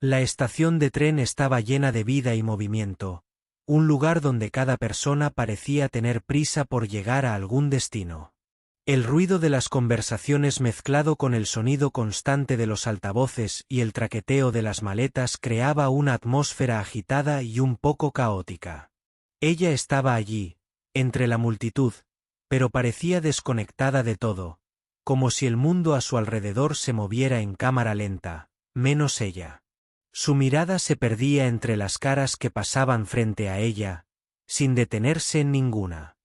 La estación de tren estaba llena de vida y movimiento, un lugar donde cada persona parecía tener prisa por llegar a algún destino. El ruido de las conversaciones mezclado con el sonido constante de los altavoces y el traqueteo de las maletas creaba una atmósfera agitada y un poco caótica. Ella estaba allí, entre la multitud, pero parecía desconectada de todo, como si el mundo a su alrededor se moviera en cámara lenta, menos ella. Su mirada se perdía entre las caras que pasaban frente a ella, sin detenerse en ninguna.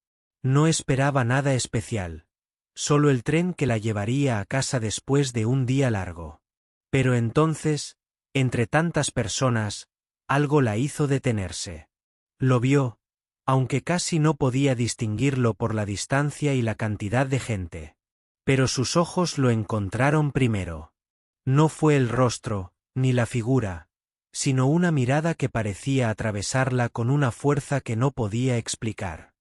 No esperaba nada especial. Solo el tren que la llevaría a casa después de un día largo. Pero entonces, entre tantas personas, algo la hizo detenerse. Lo vio, aunque casi no podía distinguirlo por la distancia y la cantidad de gente. Pero sus ojos lo encontraron primero. No fue el rostro, ni la figura, sino una mirada que parecía atravesarla con una fuerza que no podía explicar.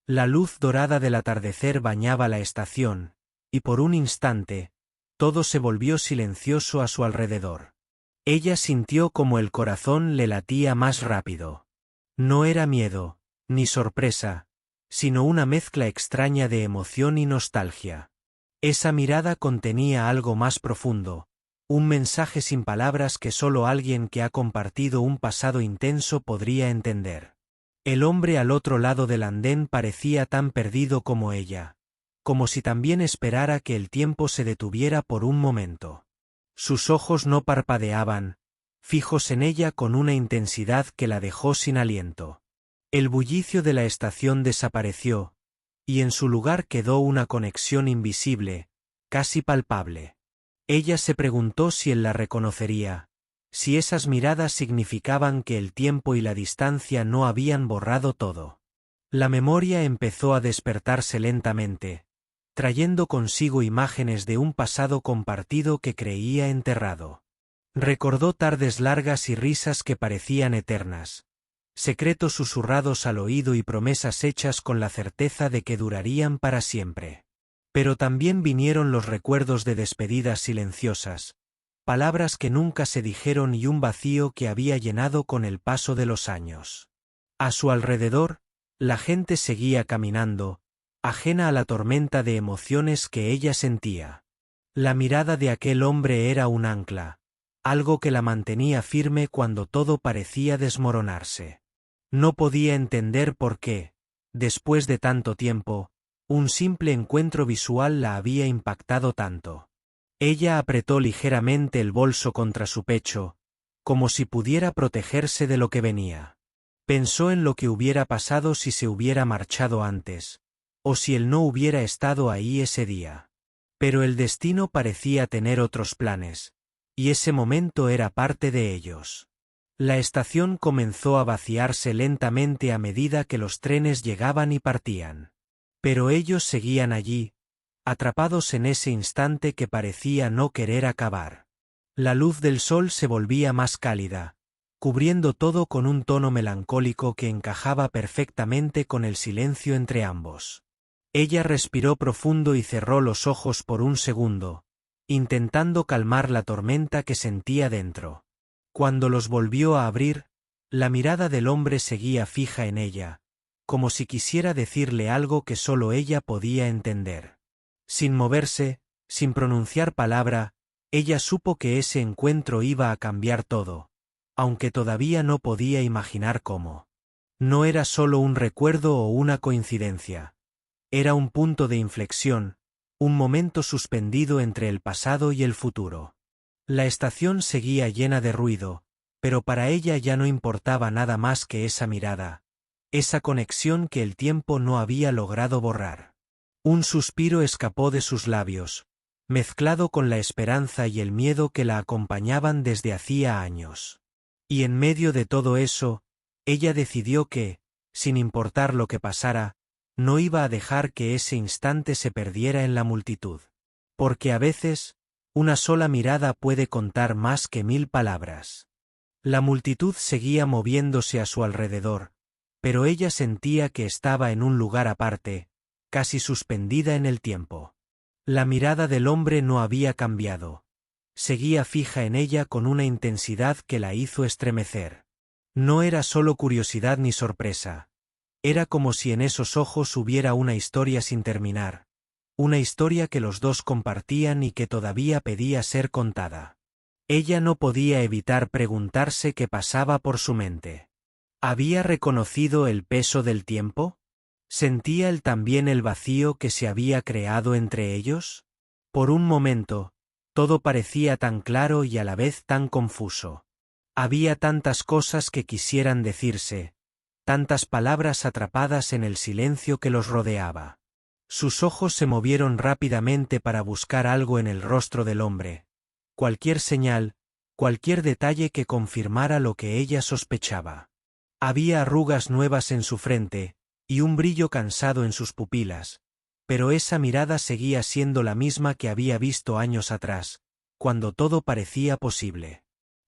La luz dorada del atardecer bañaba la estación, y por un instante, todo se volvió silencioso a su alrededor. Ella sintió como el corazón le latía más rápido. No era miedo, ni sorpresa, sino una mezcla extraña de emoción y nostalgia. Esa mirada contenía algo más profundo, un mensaje sin palabras que solo alguien que ha compartido un pasado intenso podría entender. El hombre al otro lado del andén parecía tan perdido como ella, como si también esperara que el tiempo se detuviera por un momento. Sus ojos no parpadeaban, fijos en ella con una intensidad que la dejó sin aliento. El bullicio de la estación desapareció, y en su lugar quedó una conexión invisible, casi palpable. Ella se preguntó si él la reconocería, si esas miradas significaban que el tiempo y la distancia no habían borrado todo. La memoria empezó a despertarse lentamente, trayendo consigo imágenes de un pasado compartido que creía enterrado. Recordó tardes largas y risas que parecían eternas, secretos susurrados al oído y promesas hechas con la certeza de que durarían para siempre. Pero también vinieron los recuerdos de despedidas silenciosas, palabras que nunca se dijeron y un vacío que había llenado con el paso de los años. A su alrededor, la gente seguía caminando, ajena a la tormenta de emociones que ella sentía. La mirada de aquel hombre era un ancla, algo que la mantenía firme cuando todo parecía desmoronarse. No podía entender por qué, después de tanto tiempo, un simple encuentro visual la había impactado tanto. Ella apretó ligeramente el bolso contra su pecho, como si pudiera protegerse de lo que venía. Pensó en lo que hubiera pasado si se hubiera marchado antes, o si él no hubiera estado ahí ese día. Pero el destino parecía tener otros planes, y ese momento era parte de ellos. La estación comenzó a vaciarse lentamente a medida que los trenes llegaban y partían. Pero ellos seguían allí, atrapados en ese instante que parecía no querer acabar. La luz del sol se volvía más cálida, cubriendo todo con un tono melancólico que encajaba perfectamente con el silencio entre ambos. Ella respiró profundo y cerró los ojos por un segundo, intentando calmar la tormenta que sentía dentro. Cuando los volvió a abrir, la mirada del hombre seguía fija en ella, como si quisiera decirle algo que solo ella podía entender. Sin moverse, sin pronunciar palabra, ella supo que ese encuentro iba a cambiar todo, aunque todavía no podía imaginar cómo. No era solo un recuerdo o una coincidencia. Era un punto de inflexión, un momento suspendido entre el pasado y el futuro. La estación seguía llena de ruido, pero para ella ya no importaba nada más que esa mirada, esa conexión que el tiempo no había logrado borrar. Un suspiro escapó de sus labios, mezclado con la esperanza y el miedo que la acompañaban desde hacía años. Y en medio de todo eso, ella decidió que, sin importar lo que pasara, no iba a dejar que ese instante se perdiera en la multitud. Porque a veces, una sola mirada puede contar más que 1000 palabras. La multitud seguía moviéndose a su alrededor, pero ella sentía que estaba en un lugar aparte, casi suspendida en el tiempo. La mirada del hombre no había cambiado, seguía fija en ella con una intensidad que la hizo estremecer. No era solo curiosidad ni sorpresa. Era como si en esos ojos hubiera una historia sin terminar. Una historia que los dos compartían y que todavía pedía ser contada. Ella no podía evitar preguntarse qué pasaba por su mente. ¿Había reconocido el peso del tiempo? ¿Sentía él también el vacío que se había creado entre ellos? Por un momento, todo parecía tan claro y a la vez tan confuso. Había tantas cosas que quisieran decirse, tantas palabras atrapadas en el silencio que los rodeaba. Sus ojos se movieron rápidamente para buscar algo en el rostro del hombre. Cualquier señal, cualquier detalle que confirmara lo que ella sospechaba. Había arrugas nuevas en su frente, y un brillo cansado en sus pupilas, pero esa mirada seguía siendo la misma que había visto años atrás, cuando todo parecía posible.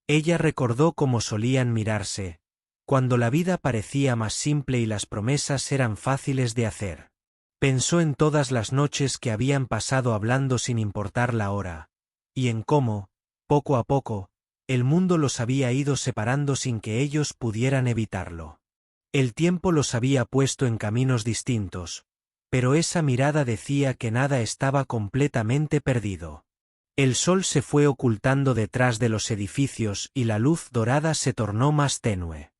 Ella recordó cómo solían mirarse, cuando la vida parecía más simple y las promesas eran fáciles de hacer. Pensó en todas las noches que habían pasado hablando sin importar la hora, y en cómo, poco a poco, el mundo los había ido separando sin que ellos pudieran evitarlo. El tiempo los había puesto en caminos distintos, pero esa mirada decía que nada estaba completamente perdido. El sol se fue ocultando detrás de los edificios y la luz dorada se tornó más tenue.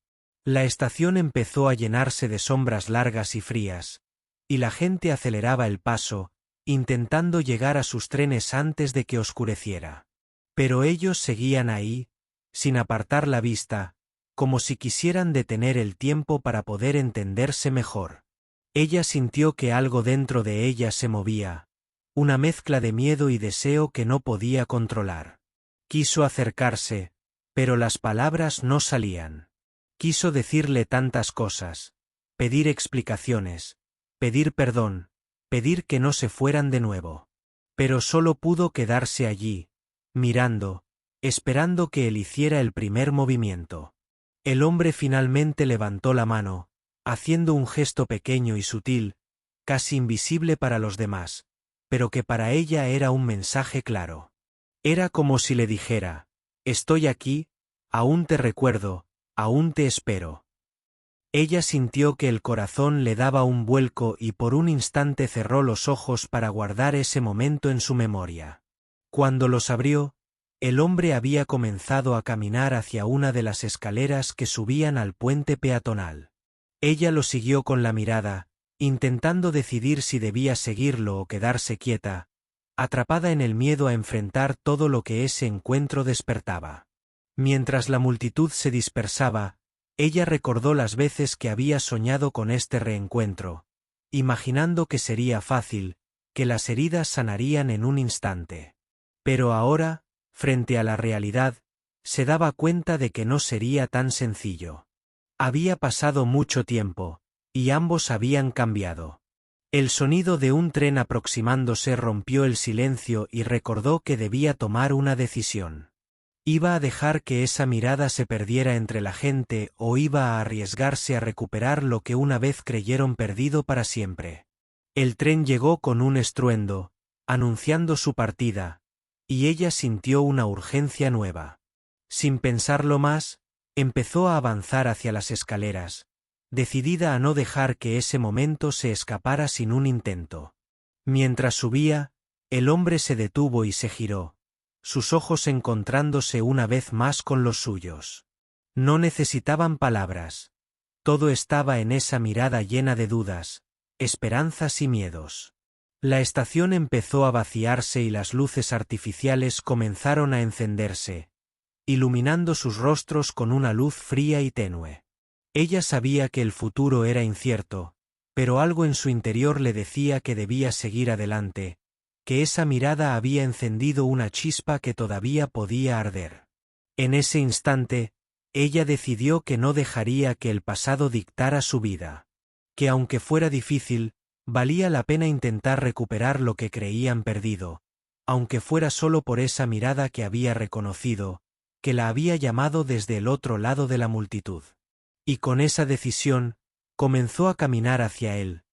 La estación empezó a llenarse de sombras largas y frías, y la gente aceleraba el paso, intentando llegar a sus trenes antes de que oscureciera. Pero ellos seguían ahí, sin apartar la vista, como si quisieran detener el tiempo para poder entenderse mejor. Ella sintió que algo dentro de ella se movía, una mezcla de miedo y deseo que no podía controlar. Quiso acercarse, pero las palabras no salían. Quiso decirle tantas cosas, pedir explicaciones, pedir perdón, pedir que no se fueran de nuevo. Pero solo pudo quedarse allí, mirando, esperando que él hiciera el primer movimiento. El hombre finalmente levantó la mano, haciendo un gesto pequeño y sutil, casi invisible para los demás, pero que para ella era un mensaje claro. Era como si le dijera: «Estoy aquí, aún te recuerdo, aún te espero». Ella sintió que el corazón le daba un vuelco y por un instante cerró los ojos para guardar ese momento en su memoria. Cuando los abrió, el hombre había comenzado a caminar hacia una de las escaleras que subían al puente peatonal. Ella lo siguió con la mirada, intentando decidir si debía seguirlo o quedarse quieta, atrapada en el miedo a enfrentar todo lo que ese encuentro despertaba. Mientras la multitud se dispersaba, ella recordó las veces que había soñado con este reencuentro, imaginando que sería fácil, que las heridas sanarían en un instante. Pero ahora, frente a la realidad, se daba cuenta de que no sería tan sencillo. Había pasado mucho tiempo, y ambos habían cambiado. El sonido de un tren aproximándose rompió el silencio y recordó que debía tomar una decisión. ¿Iba a dejar que esa mirada se perdiera entre la gente o iba a arriesgarse a recuperar lo que una vez creyeron perdido para siempre? El tren llegó con un estruendo, anunciando su partida, y ella sintió una urgencia nueva. Sin pensarlo más, empezó a avanzar hacia las escaleras, decidida a no dejar que ese momento se escapara sin un intento. Mientras subía, el hombre se detuvo y se giró, sus ojos encontrándose una vez más con los suyos. No necesitaban palabras. Todo estaba en esa mirada llena de dudas, esperanzas y miedos. La estación empezó a vaciarse y las luces artificiales comenzaron a encenderse, iluminando sus rostros con una luz fría y tenue. Ella sabía que el futuro era incierto, pero algo en su interior le decía que debía seguir adelante, que esa mirada había encendido una chispa que todavía podía arder. En ese instante, ella decidió que no dejaría que el pasado dictara su vida, que aunque fuera difícil, valía la pena intentar recuperar lo que creían perdido, aunque fuera solo por esa mirada que había reconocido, que la había llamado desde el otro lado de la multitud. Y con esa decisión, comenzó a caminar hacia él,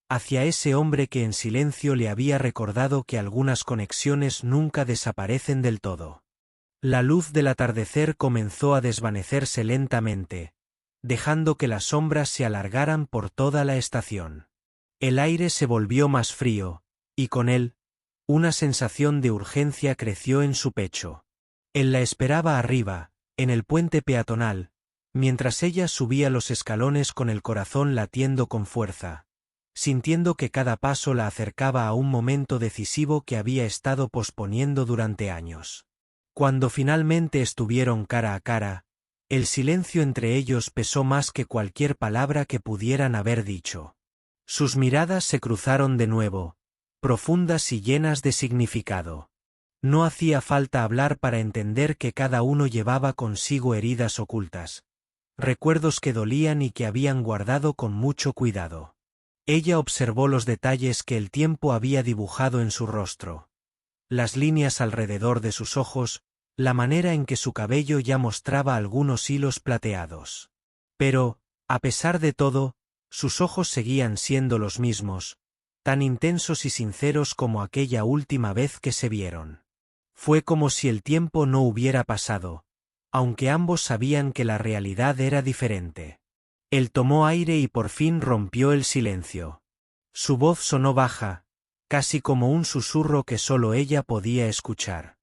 hacia ese hombre que en silencio le había recordado que algunas conexiones nunca desaparecen del todo. La luz del atardecer comenzó a desvanecerse lentamente, dejando que las sombras se alargaran por toda la estación. El aire se volvió más frío, y con él, una sensación de urgencia creció en su pecho. Él la esperaba arriba, en el puente peatonal, mientras ella subía los escalones con el corazón latiendo con fuerza, sintiendo que cada paso la acercaba a un momento decisivo que había estado posponiendo durante años. Cuando finalmente estuvieron cara a cara, el silencio entre ellos pesó más que cualquier palabra que pudieran haber dicho. Sus miradas se cruzaron de nuevo, profundas y llenas de significado. No hacía falta hablar para entender que cada uno llevaba consigo heridas ocultas, recuerdos que dolían y que habían guardado con mucho cuidado. Ella observó los detalles que el tiempo había dibujado en su rostro. Las líneas alrededor de sus ojos, la manera en que su cabello ya mostraba algunos hilos plateados. Pero, a pesar de todo, sus ojos seguían siendo los mismos, tan intensos y sinceros como aquella última vez que se vieron. Fue como si el tiempo no hubiera pasado, aunque ambos sabían que la realidad era diferente. Él tomó aire y por fin rompió el silencio. Su voz sonó baja, casi como un susurro que solo ella podía escuchar.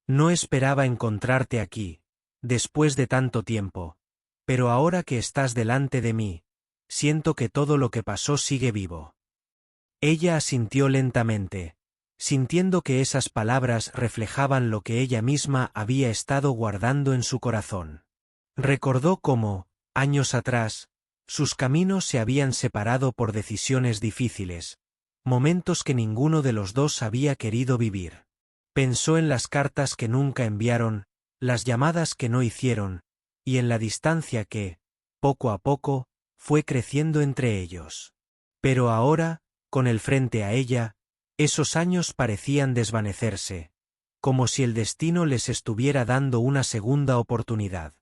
No esperaba encontrarte aquí, después de tanto tiempo, pero ahora que estás delante de mí, siento que todo lo que pasó sigue vivo. Ella asintió lentamente, sintiendo que esas palabras reflejaban lo que ella misma había estado guardando en su corazón. Recordó cómo, años atrás, sus caminos se habían separado por decisiones difíciles, momentos que ninguno de los dos había querido vivir. Pensó en las cartas que nunca enviaron, las llamadas que no hicieron, y en la distancia que, poco a poco, fue creciendo entre ellos. Pero ahora, con él frente a ella, esos años parecían desvanecerse, como si el destino les estuviera dando una segunda oportunidad.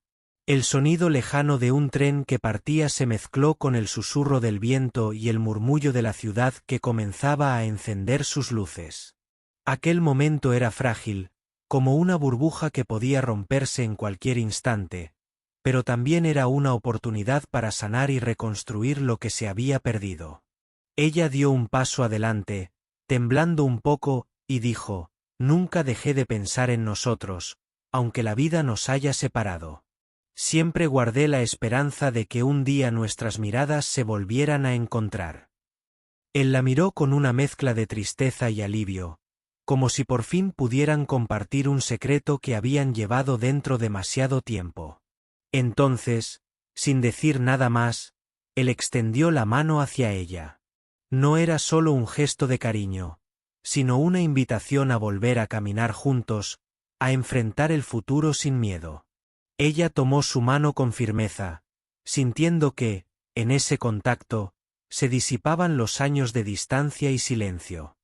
El sonido lejano de un tren que partía se mezcló con el susurro del viento y el murmullo de la ciudad que comenzaba a encender sus luces. Aquel momento era frágil, como una burbuja que podía romperse en cualquier instante, pero también era una oportunidad para sanar y reconstruir lo que se había perdido. Ella dio un paso adelante, temblando un poco, y dijo: «Nunca dejé de pensar en nosotros, aunque la vida nos haya separado. Siempre guardé la esperanza de que un día nuestras miradas se volvieran a encontrar». Él la miró con una mezcla de tristeza y alivio, como si por fin pudieran compartir un secreto que habían llevado dentro demasiado tiempo. Entonces, sin decir nada más, él extendió la mano hacia ella. No era solo un gesto de cariño, sino una invitación a volver a caminar juntos, a enfrentar el futuro sin miedo. Ella tomó su mano con firmeza, sintiendo que, en ese contacto, se disipaban los años de distancia y silencio.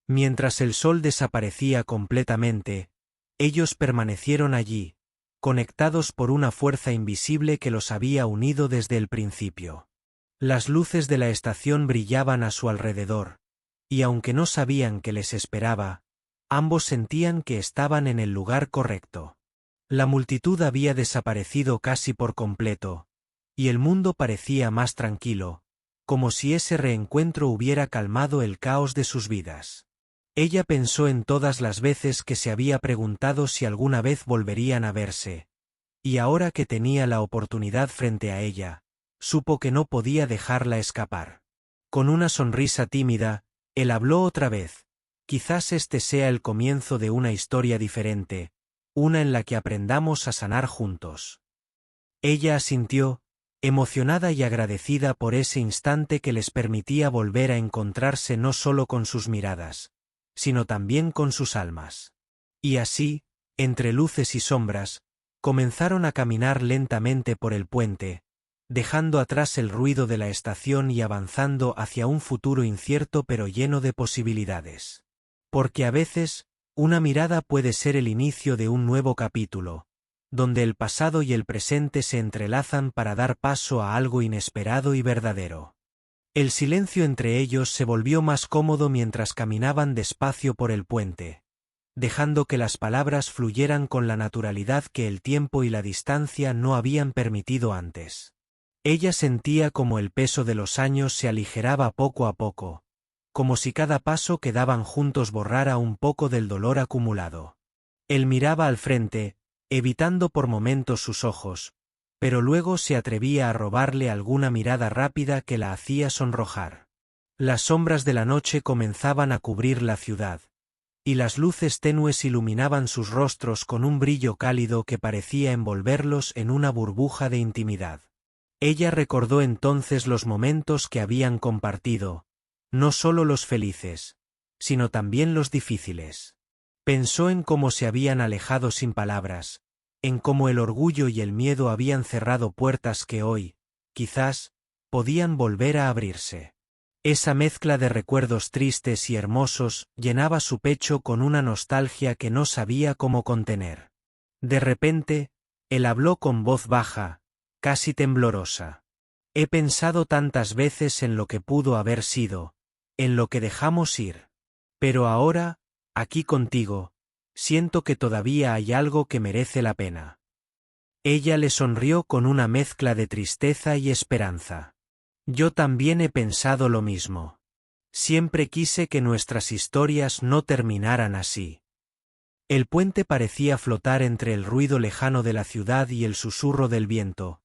Mientras el sol desaparecía completamente, ellos permanecieron allí, conectados por una fuerza invisible que los había unido desde el principio. Las luces de la estación brillaban a su alrededor, y aunque no sabían qué les esperaba, ambos sentían que estaban en el lugar correcto. La multitud había desaparecido casi por completo, y el mundo parecía más tranquilo, como si ese reencuentro hubiera calmado el caos de sus vidas. Ella pensó en todas las veces que se había preguntado si alguna vez volverían a verse, y ahora que tenía la oportunidad frente a ella, supo que no podía dejarla escapar. Con una sonrisa tímida, él habló otra vez: «Quizás este sea el comienzo de una historia diferente, una en la que aprendamos a sanar juntos». Ella asintió, emocionada y agradecida por ese instante que les permitía volver a encontrarse no solo con sus miradas, sino también con sus almas. Y así, entre luces y sombras, comenzaron a caminar lentamente por el puente, dejando atrás el ruido de la estación y avanzando hacia un futuro incierto pero lleno de posibilidades. Porque a veces, una mirada puede ser el inicio de un nuevo capítulo, donde el pasado y el presente se entrelazan para dar paso a algo inesperado y verdadero. El silencio entre ellos se volvió más cómodo mientras caminaban despacio por el puente. dejando que las palabras fluyeran con la naturalidad que el tiempo y la distancia no habían permitido antes. Ella sentía como el peso de los años se aligeraba poco a poco, como si cada paso que daban juntos borrara un poco del dolor acumulado. Él miraba al frente, evitando por momentos sus ojos, pero luego se atrevía a robarle alguna mirada rápida que la hacía sonrojar. Las sombras de la noche comenzaban a cubrir la ciudad, y las luces tenues iluminaban sus rostros con un brillo cálido que parecía envolverlos en una burbuja de intimidad. Ella recordó entonces los momentos que habían compartido, no solo los felices, sino también los difíciles. Pensó en cómo se habían alejado sin palabras, en cómo el orgullo y el miedo habían cerrado puertas que hoy, quizás, podían volver a abrirse. Esa mezcla de recuerdos tristes y hermosos llenaba su pecho con una nostalgia que no sabía cómo contener. De repente, él habló con voz baja, casi temblorosa. He pensado tantas veces en lo que pudo haber sido, en lo que dejamos ir. Pero ahora, aquí contigo, siento que todavía hay algo que merece la pena. Ella le sonrió con una mezcla de tristeza y esperanza. Yo también he pensado lo mismo. Siempre quise que nuestras historias no terminaran así. El puente parecía flotar entre el ruido lejano de la ciudad y el susurro del viento,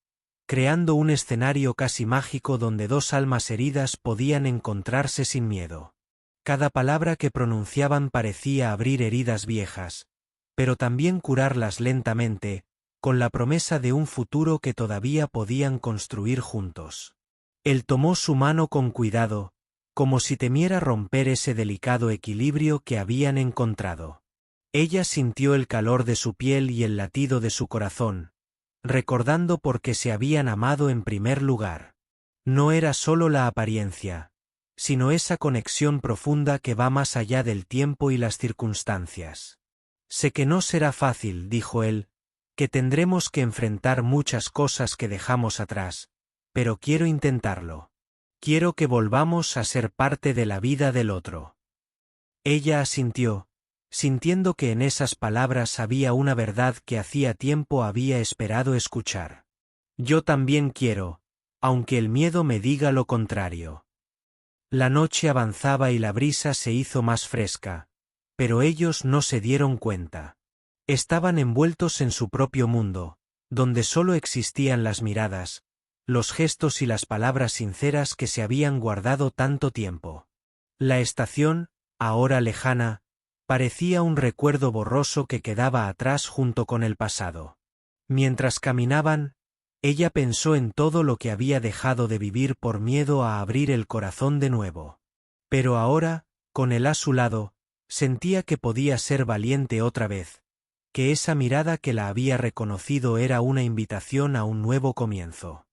creando un escenario casi mágico donde dos almas heridas podían encontrarse sin miedo. Cada palabra que pronunciaban parecía abrir heridas viejas, pero también curarlas lentamente, con la promesa de un futuro que todavía podían construir juntos. Él tomó su mano con cuidado, como si temiera romper ese delicado equilibrio que habían encontrado. Ella sintió el calor de su piel y el latido de su corazón, recordando por qué se habían amado en primer lugar. No era solo la apariencia, sino esa conexión profunda que va más allá del tiempo y las circunstancias. Sé que no será fácil, dijo él, que tendremos que enfrentar muchas cosas que dejamos atrás, pero quiero intentarlo. Quiero que volvamos a ser parte de la vida del otro. Ella asintió, sintiendo que en esas palabras había una verdad que hacía tiempo había esperado escuchar. Yo también quiero, aunque el miedo me diga lo contrario. La noche avanzaba y la brisa se hizo más fresca, pero ellos no se dieron cuenta. Estaban envueltos en su propio mundo, donde solo existían las miradas, los gestos y las palabras sinceras que se habían guardado tanto tiempo. La estación, ahora lejana, parecía un recuerdo borroso que quedaba atrás junto con el pasado. Mientras caminaban, ella pensó en todo lo que había dejado de vivir por miedo a abrir el corazón de nuevo. Pero ahora, con él a su lado, sentía que podía ser valiente otra vez, que esa mirada que la había reconocido era una invitación a un nuevo comienzo.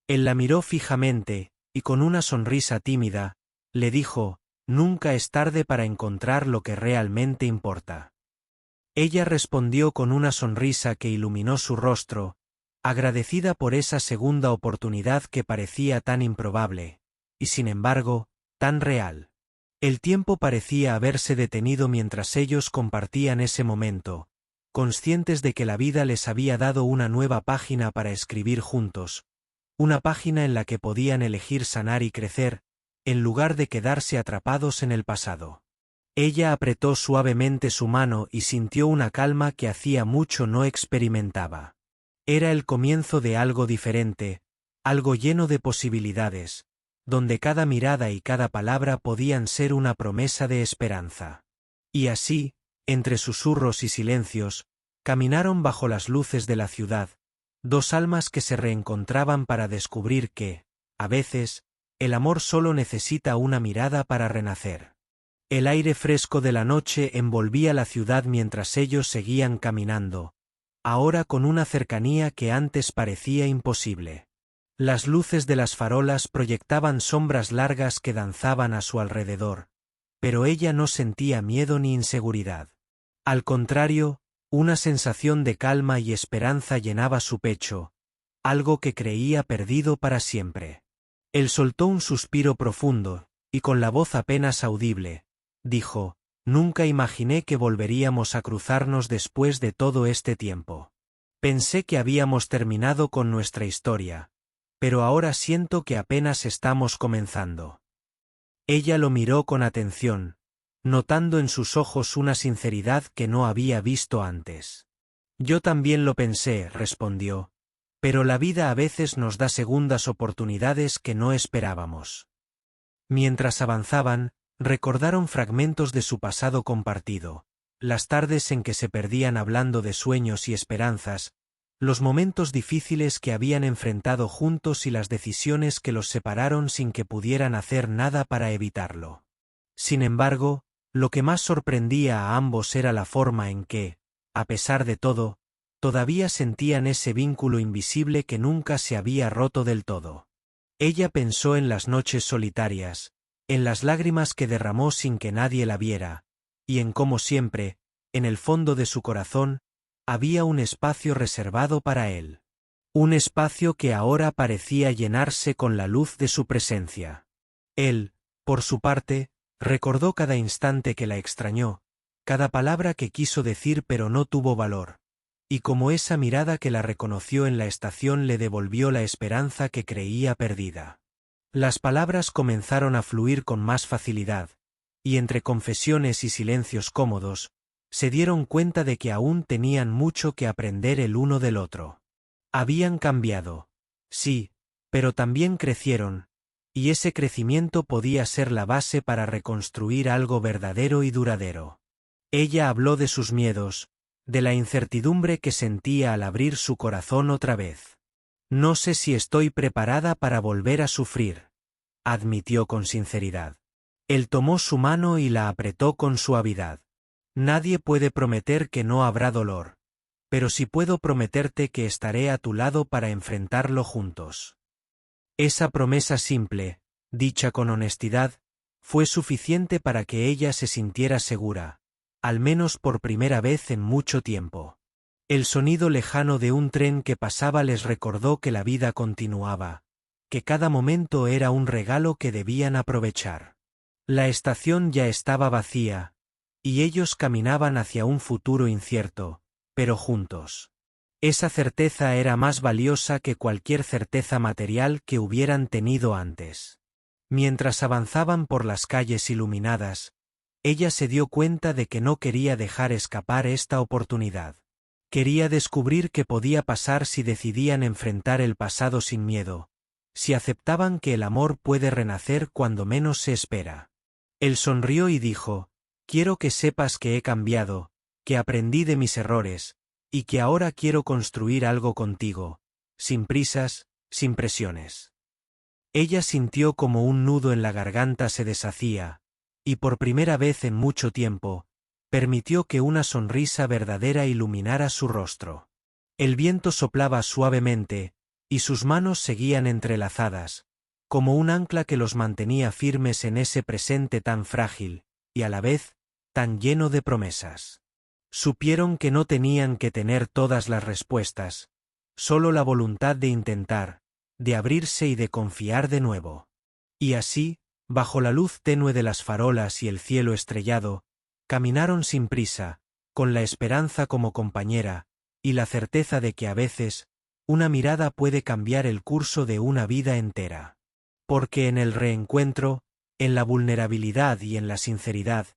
Él la miró fijamente, y con una sonrisa tímida, le dijo: «Nunca es tarde para encontrar lo que realmente importa». Ella respondió con una sonrisa que iluminó su rostro, agradecida por esa segunda oportunidad que parecía tan improbable, y sin embargo, tan real. El tiempo parecía haberse detenido mientras ellos compartían ese momento, conscientes de que la vida les había dado una nueva página para escribir juntos, una página en la que podían elegir sanar y crecer, en lugar de quedarse atrapados en el pasado. Ella apretó suavemente su mano y sintió una calma que hacía mucho no experimentaba. Era el comienzo de algo diferente, algo lleno de posibilidades, donde cada mirada y cada palabra podían ser una promesa de esperanza. Y así, entre susurros y silencios, caminaron bajo las luces de la ciudad, dos almas que se reencontraban para descubrir que, a veces, el amor solo necesita una mirada para renacer. El aire fresco de la noche envolvía la ciudad mientras ellos seguían caminando, ahora con una cercanía que antes parecía imposible. Las luces de las farolas proyectaban sombras largas que danzaban a su alrededor, pero ella no sentía miedo ni inseguridad. Al contrario, una sensación de calma y esperanza llenaba su pecho, algo que creía perdido para siempre. Él soltó un suspiro profundo, y con la voz apenas audible, dijo: Nunca imaginé que volveríamos a cruzarnos después de todo este tiempo. Pensé que habíamos terminado con nuestra historia, pero ahora siento que apenas estamos comenzando. Ella lo miró con atención, notando en sus ojos una sinceridad que no había visto antes. Yo también lo pensé, respondió, pero la vida a veces nos da segundas oportunidades que no esperábamos. Mientras avanzaban, recordaron fragmentos de su pasado compartido, las tardes en que se perdían hablando de sueños y esperanzas, los momentos difíciles que habían enfrentado juntos y las decisiones que los separaron sin que pudieran hacer nada para evitarlo. Sin embargo, lo que más sorprendía a ambos era la forma en que, a pesar de todo, todavía sentían ese vínculo invisible que nunca se había roto del todo. Ella pensó en las noches solitarias, en las lágrimas que derramó sin que nadie la viera, y en cómo siempre, en el fondo de su corazón, había un espacio reservado para él. Un espacio que ahora parecía llenarse con la luz de su presencia. Él, por su parte, recordó cada instante que la extrañó, cada palabra que quiso decir pero no tuvo valor, y como esa mirada que la reconoció en la estación le devolvió la esperanza que creía perdida. Las palabras comenzaron a fluir con más facilidad, y entre confesiones y silencios cómodos, se dieron cuenta de que aún tenían mucho que aprender el uno del otro. Habían cambiado, sí, pero también crecieron, y ese crecimiento podía ser la base para reconstruir algo verdadero y duradero. Ella habló de sus miedos, de la incertidumbre que sentía al abrir su corazón otra vez. No sé si estoy preparada para volver a sufrir, admitió con sinceridad. Él tomó su mano y la apretó con suavidad. Nadie puede prometer que no habrá dolor, pero sí puedo prometerte que estaré a tu lado para enfrentarlo juntos. Esa promesa simple, dicha con honestidad, fue suficiente para que ella se sintiera segura, al menos por primera vez en mucho tiempo. El sonido lejano de un tren que pasaba les recordó que la vida continuaba, que cada momento era un regalo que debían aprovechar. La estación ya estaba vacía, y ellos caminaban hacia un futuro incierto, pero juntos. Esa certeza era más valiosa que cualquier certeza material que hubieran tenido antes. Mientras avanzaban por las calles iluminadas, ella se dio cuenta de que no quería dejar escapar esta oportunidad. Quería descubrir qué podía pasar si decidían enfrentar el pasado sin miedo, si aceptaban que el amor puede renacer cuando menos se espera. Él sonrió y dijo, «Quiero que sepas que he cambiado, que aprendí de mis errores, y que ahora quiero construir algo contigo, sin prisas, sin presiones». Ella sintió como un nudo en la garganta se deshacía, y por primera vez en mucho tiempo, permitió que una sonrisa verdadera iluminara su rostro. El viento soplaba suavemente, y sus manos seguían entrelazadas, como un ancla que los mantenía firmes en ese presente tan frágil, y a la vez, tan lleno de promesas. Supieron que no tenían que tener todas las respuestas, solo la voluntad de intentar, de abrirse y de confiar de nuevo. Y así, bajo la luz tenue de las farolas y el cielo estrellado, caminaron sin prisa, con la esperanza como compañera, y la certeza de que a veces, una mirada puede cambiar el curso de una vida entera. Porque en el reencuentro, en la vulnerabilidad y en la sinceridad,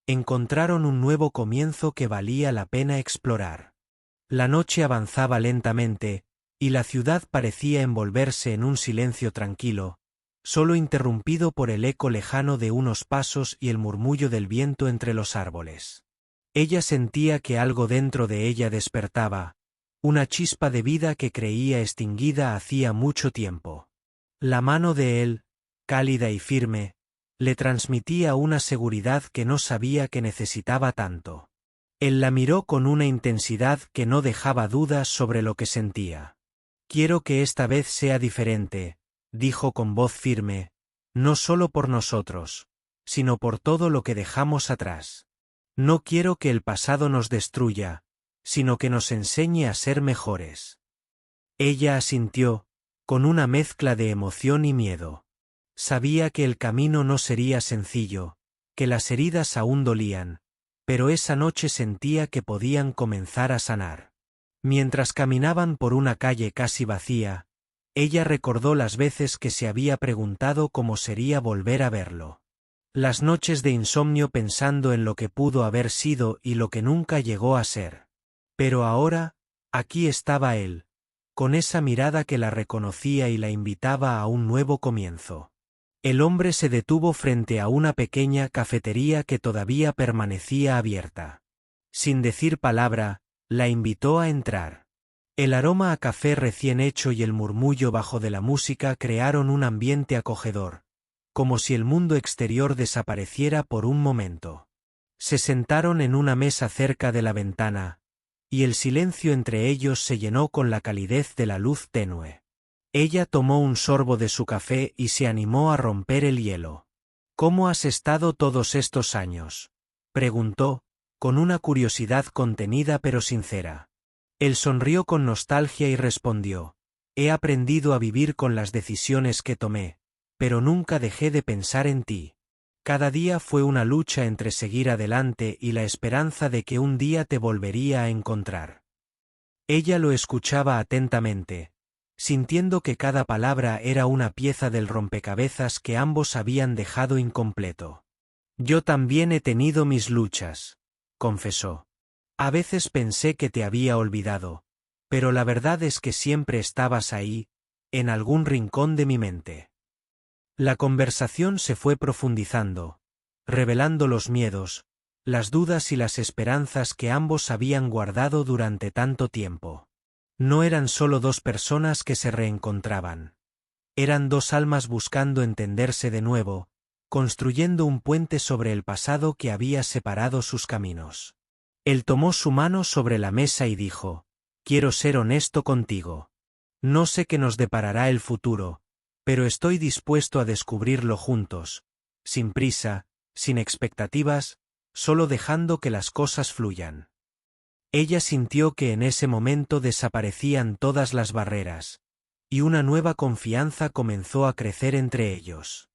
encontraron un nuevo comienzo que valía la pena explorar. La noche avanzaba lentamente, y la ciudad parecía envolverse en un silencio tranquilo, solo interrumpido por el eco lejano de unos pasos y el murmullo del viento entre los árboles. Ella sentía que algo dentro de ella despertaba, una chispa de vida que creía extinguida hacía mucho tiempo. La mano de él, cálida y firme, le transmitía una seguridad que no sabía que necesitaba tanto. Él la miró con una intensidad que no dejaba dudas sobre lo que sentía. «Quiero que esta vez sea diferente», dijo con voz firme, «no solo por nosotros, sino por todo lo que dejamos atrás. No quiero que el pasado nos destruya, sino que nos enseñe a ser mejores». Ella asintió, con una mezcla de emoción y miedo. Sabía que el camino no sería sencillo, que las heridas aún dolían, pero esa noche sentía que podían comenzar a sanar. Mientras caminaban por una calle casi vacía, ella recordó las veces que se había preguntado cómo sería volver a verlo. Las noches de insomnio pensando en lo que pudo haber sido y lo que nunca llegó a ser. Pero ahora, aquí estaba él, con esa mirada que la reconocía y la invitaba a un nuevo comienzo. El hombre se detuvo frente a una pequeña cafetería que todavía permanecía abierta. Sin decir palabra, la invitó a entrar. El aroma a café recién hecho y el murmullo bajo de la música crearon un ambiente acogedor, como si el mundo exterior desapareciera por un momento. Se sentaron en una mesa cerca de la ventana, y el silencio entre ellos se llenó con la calidez de la luz tenue. Ella tomó un sorbo de su café y se animó a romper el hielo. ¿Cómo has estado todos estos años?, preguntó, con una curiosidad contenida pero sincera. Él sonrió con nostalgia y respondió: he aprendido a vivir con las decisiones que tomé, pero nunca dejé de pensar en ti. Cada día fue una lucha entre seguir adelante y la esperanza de que un día te volvería a encontrar. Ella lo escuchaba atentamente, sintiendo que cada palabra era una pieza del rompecabezas que ambos habían dejado incompleto. Yo también he tenido mis luchas, confesó. A veces pensé que te había olvidado, pero la verdad es que siempre estabas ahí, en algún rincón de mi mente. La conversación se fue profundizando, revelando los miedos, las dudas y las esperanzas que ambos habían guardado durante tanto tiempo. No eran solo dos personas que se reencontraban. Eran dos almas buscando entenderse de nuevo, construyendo un puente sobre el pasado que había separado sus caminos. Él tomó su mano sobre la mesa y dijo: quiero ser honesto contigo. No sé qué nos deparará el futuro, pero estoy dispuesto a descubrirlo juntos, sin prisa, sin expectativas, solo dejando que las cosas fluyan. Ella sintió que en ese momento desaparecían todas las barreras, y una nueva confianza comenzó a crecer entre ellos.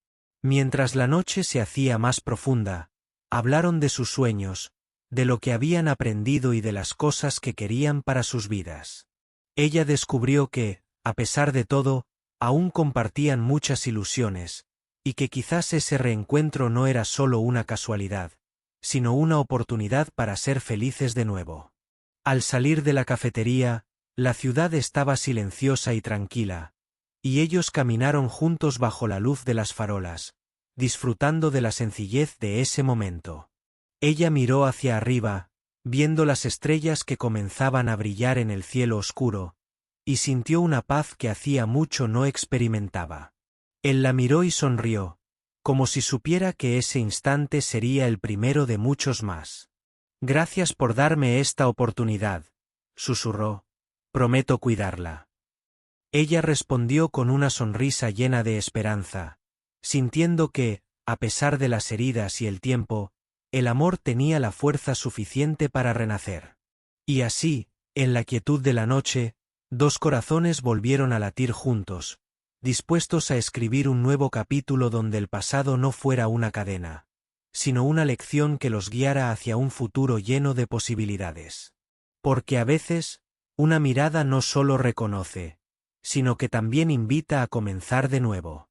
Mientras la noche se hacía más profunda, hablaron de sus sueños, de lo que habían aprendido y de las cosas que querían para sus vidas. Ella descubrió que, a pesar de todo, aún compartían muchas ilusiones, y que quizás ese reencuentro no era solo una casualidad, sino una oportunidad para ser felices de nuevo. Al salir de la cafetería, la ciudad estaba silenciosa y tranquila, y ellos caminaron juntos bajo la luz de las farolas, disfrutando de la sencillez de ese momento. Ella miró hacia arriba, viendo las estrellas que comenzaban a brillar en el cielo oscuro, y sintió una paz que hacía mucho no experimentaba. Él la miró y sonrió, como si supiera que ese instante sería el primero de muchos más. Gracias por darme esta oportunidad, susurró. Prometo cuidarla. Ella respondió con una sonrisa llena de esperanza, sintiendo que, a pesar de las heridas y el tiempo, el amor tenía la fuerza suficiente para renacer. Y así, en la quietud de la noche, dos corazones volvieron a latir juntos, dispuestos a escribir un nuevo capítulo donde el pasado no fuera una cadena, sino una lección que los guiara hacia un futuro lleno de posibilidades. Porque a veces, una mirada no solo reconoce, sino que también invita a comenzar de nuevo.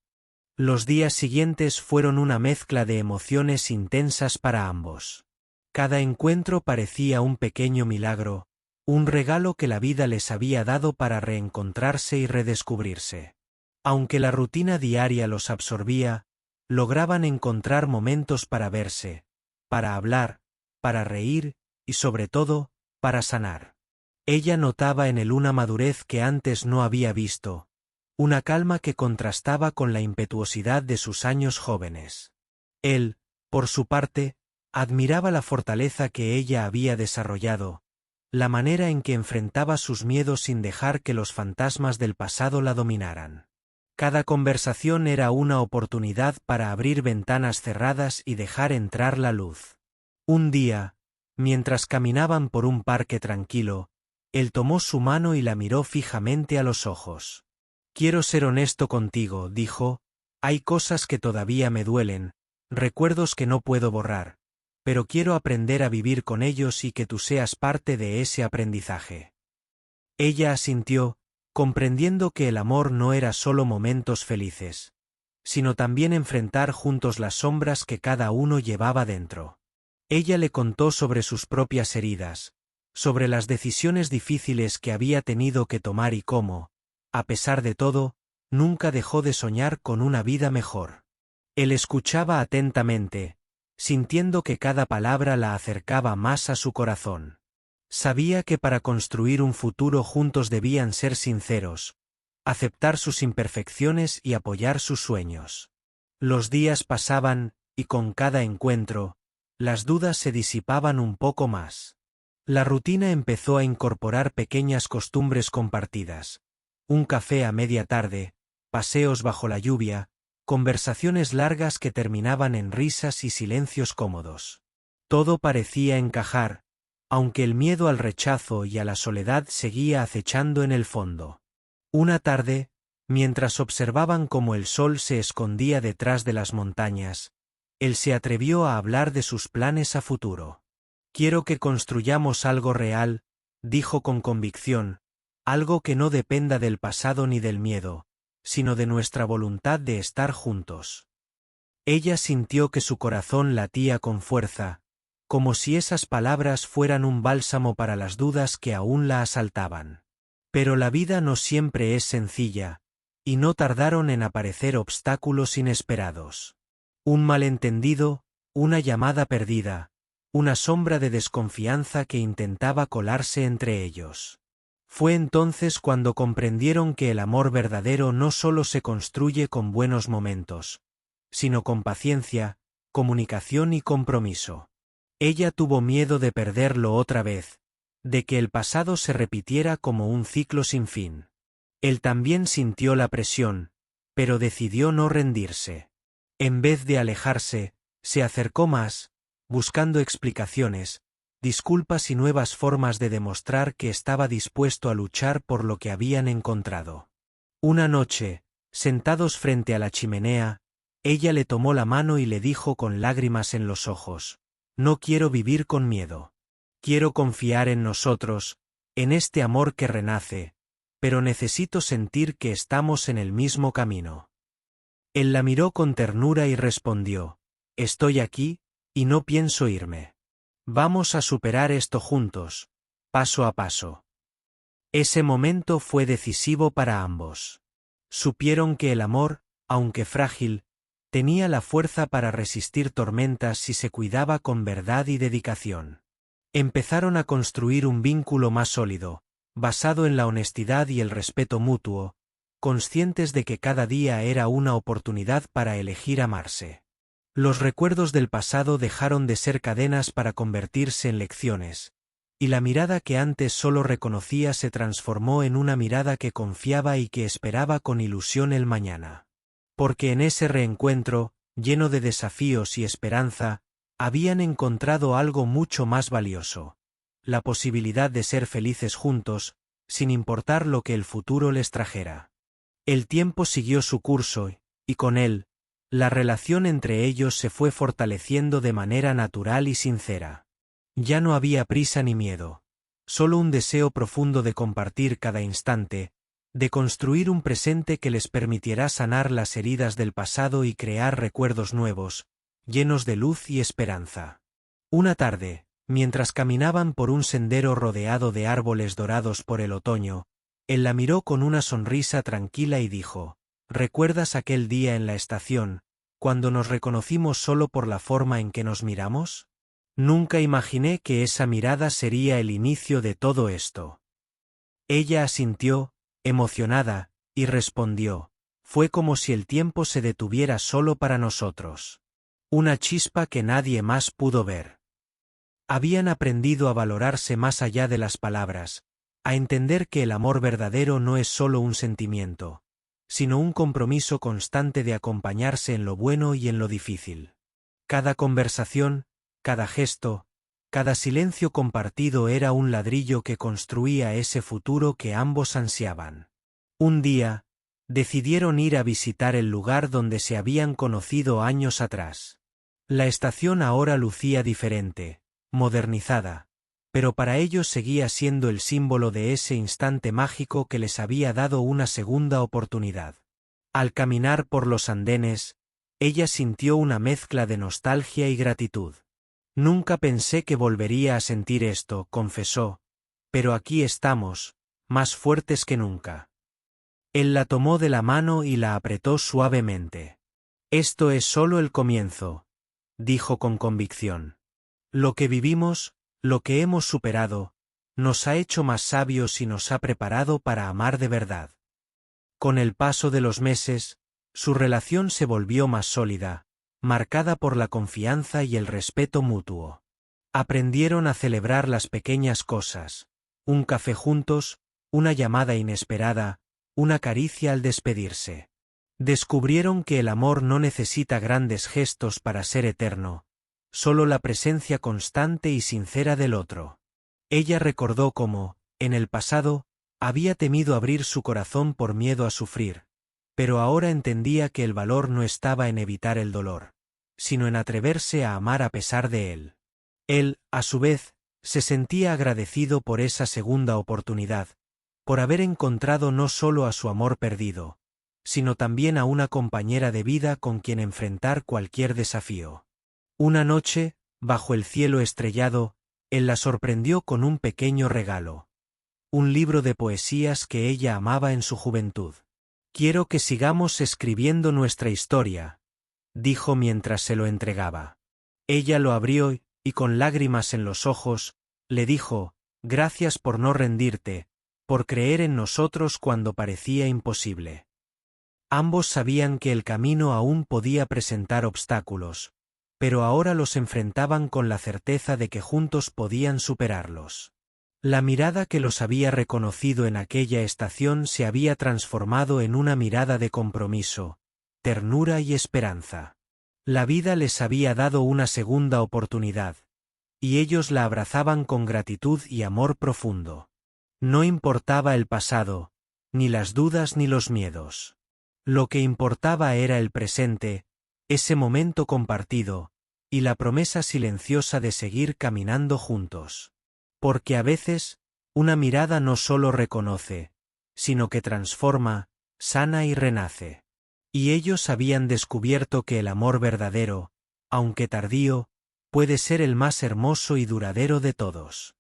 Los días siguientes fueron una mezcla de emociones intensas para ambos. Cada encuentro parecía un pequeño milagro, un regalo que la vida les había dado para reencontrarse y redescubrirse. Aunque la rutina diaria los absorbía, lograban encontrar momentos para verse, para hablar, para reír y sobre todo, para sanar. Ella notaba en él una madurez que antes no había visto, una calma que contrastaba con la impetuosidad de sus años jóvenes. Él, por su parte, admiraba la fortaleza que ella había desarrollado, la manera en que enfrentaba sus miedos sin dejar que los fantasmas del pasado la dominaran. Cada conversación era una oportunidad para abrir ventanas cerradas y dejar entrar la luz. Un día, mientras caminaban por un parque tranquilo, él tomó su mano y la miró fijamente a los ojos. Quiero ser honesto contigo, dijo, hay cosas que todavía me duelen, recuerdos que no puedo borrar, pero quiero aprender a vivir con ellos y que tú seas parte de ese aprendizaje. Ella asintió, comprendiendo que el amor no era solo momentos felices, sino también enfrentar juntos las sombras que cada uno llevaba dentro. Ella le contó sobre sus propias heridas, sobre las decisiones difíciles que había tenido que tomar y cómo, a pesar de todo, nunca dejó de soñar con una vida mejor. Él escuchaba atentamente, sintiendo que cada palabra la acercaba más a su corazón. Sabía que para construir un futuro juntos debían ser sinceros, aceptar sus imperfecciones y apoyar sus sueños. Los días pasaban, y con cada encuentro, las dudas se disipaban un poco más. La rutina empezó a incorporar pequeñas costumbres compartidas. Un café a media tarde, paseos bajo la lluvia, conversaciones largas que terminaban en risas y silencios cómodos. Todo parecía encajar, aunque el miedo al rechazo y a la soledad seguía acechando en el fondo. Una tarde, mientras observaban cómo el sol se escondía detrás de las montañas, él se atrevió a hablar de sus planes a futuro. «Quiero que construyamos algo real», dijo con convicción, «algo que no dependa del pasado ni del miedo, sino de nuestra voluntad de estar juntos». Ella sintió que su corazón latía con fuerza, como si esas palabras fueran un bálsamo para las dudas que aún la asaltaban. Pero la vida no siempre es sencilla, y no tardaron en aparecer obstáculos inesperados. Un malentendido, una llamada perdida, una sombra de desconfianza que intentaba colarse entre ellos. Fue entonces cuando comprendieron que el amor verdadero no solo se construye con buenos momentos, sino con paciencia, comunicación y compromiso. Ella tuvo miedo de perderlo otra vez, de que el pasado se repitiera como un ciclo sin fin. Él también sintió la presión, pero decidió no rendirse. En vez de alejarse, se acercó más, buscando explicaciones, disculpas y nuevas formas de demostrar que estaba dispuesto a luchar por lo que habían encontrado. Una noche, sentados frente a la chimenea, ella le tomó la mano y le dijo con lágrimas en los ojos: «No quiero vivir con miedo. Quiero confiar en nosotros, en este amor que renace, pero necesito sentir que estamos en el mismo camino». Él la miró con ternura y respondió: «Estoy aquí, y no pienso irme. Vamos a superar esto juntos, paso a paso». Ese momento fue decisivo para ambos. Supieron que el amor, aunque frágil, tenía la fuerza para resistir tormentas si se cuidaba con verdad y dedicación. Empezaron a construir un vínculo más sólido, basado en la honestidad y el respeto mutuo, conscientes de que cada día era una oportunidad para elegir amarse. Los recuerdos del pasado dejaron de ser cadenas para convertirse en lecciones, y la mirada que antes solo reconocía se transformó en una mirada que confiaba y que esperaba con ilusión el mañana. Porque en ese reencuentro, lleno de desafíos y esperanza, habían encontrado algo mucho más valioso: la posibilidad de ser felices juntos, sin importar lo que el futuro les trajera. El tiempo siguió su curso, y con él, la relación entre ellos se fue fortaleciendo de manera natural y sincera. Ya no había prisa ni miedo, solo un deseo profundo de compartir cada instante, de construir un presente que les permitiera sanar las heridas del pasado y crear recuerdos nuevos, llenos de luz y esperanza. Una tarde, mientras caminaban por un sendero rodeado de árboles dorados por el otoño, él la miró con una sonrisa tranquila y dijo: «¿Recuerdas aquel día en la estación, cuando nos reconocimos solo por la forma en que nos miramos? Nunca imaginé que esa mirada sería el inicio de todo esto». Ella asintió, emocionada, y respondió: «Fue como si el tiempo se detuviera solo para nosotros. Una chispa que nadie más pudo ver». Habían aprendido a valorarse más allá de las palabras, a entender que el amor verdadero no es solo un sentimiento, sino un compromiso constante de acompañarse en lo bueno y en lo difícil. Cada conversación, cada gesto, cada silencio compartido era un ladrillo que construía ese futuro que ambos ansiaban. Un día, decidieron ir a visitar el lugar donde se habían conocido años atrás. La estación ahora lucía diferente, modernizada, pero para ellos seguía siendo el símbolo de ese instante mágico que les había dado una segunda oportunidad. Al caminar por los andenes, ella sintió una mezcla de nostalgia y gratitud. Nunca pensé que volvería a sentir esto, confesó, pero aquí estamos, más fuertes que nunca. Él la tomó de la mano y la apretó suavemente. Esto es solo el comienzo, dijo con convicción. Lo que vivimos, lo que hemos superado, nos ha hecho más sabios y nos ha preparado para amar de verdad. Con el paso de los meses, su relación se volvió más sólida, marcada por la confianza y el respeto mutuo. Aprendieron a celebrar las pequeñas cosas, un café juntos, una llamada inesperada, una caricia al despedirse. Descubrieron que el amor no necesita grandes gestos para ser eterno, solo la presencia constante y sincera del otro. Ella recordó cómo, en el pasado, había temido abrir su corazón por miedo a sufrir, pero ahora entendía que el valor no estaba en evitar el dolor, sino en atreverse a amar a pesar de él. Él, a su vez, se sentía agradecido por esa segunda oportunidad, por haber encontrado no solo a su amor perdido, sino también a una compañera de vida con quien enfrentar cualquier desafío. Una noche, bajo el cielo estrellado, él la sorprendió con un pequeño regalo. Un libro de poesías que ella amaba en su juventud. «Quiero que sigamos escribiendo nuestra historia», dijo mientras se lo entregaba. Ella lo abrió y con lágrimas en los ojos, le dijo, «Gracias por no rendirte, por creer en nosotros cuando parecía imposible». Ambos sabían que el camino aún podía presentar obstáculos, pero ahora los enfrentaban con la certeza de que juntos podían superarlos. La mirada que los había reconocido en aquella estación se había transformado en una mirada de compromiso, ternura y esperanza. La vida les había dado una segunda oportunidad, y ellos la abrazaban con gratitud y amor profundo. No importaba el pasado, ni las dudas ni los miedos. Lo que importaba era el presente, ese momento compartido, y la promesa silenciosa de seguir caminando juntos. Porque a veces, una mirada no solo reconoce, sino que transforma, sana y renace. Y ellos habían descubierto que el amor verdadero, aunque tardío, puede ser el más hermoso y duradero de todos.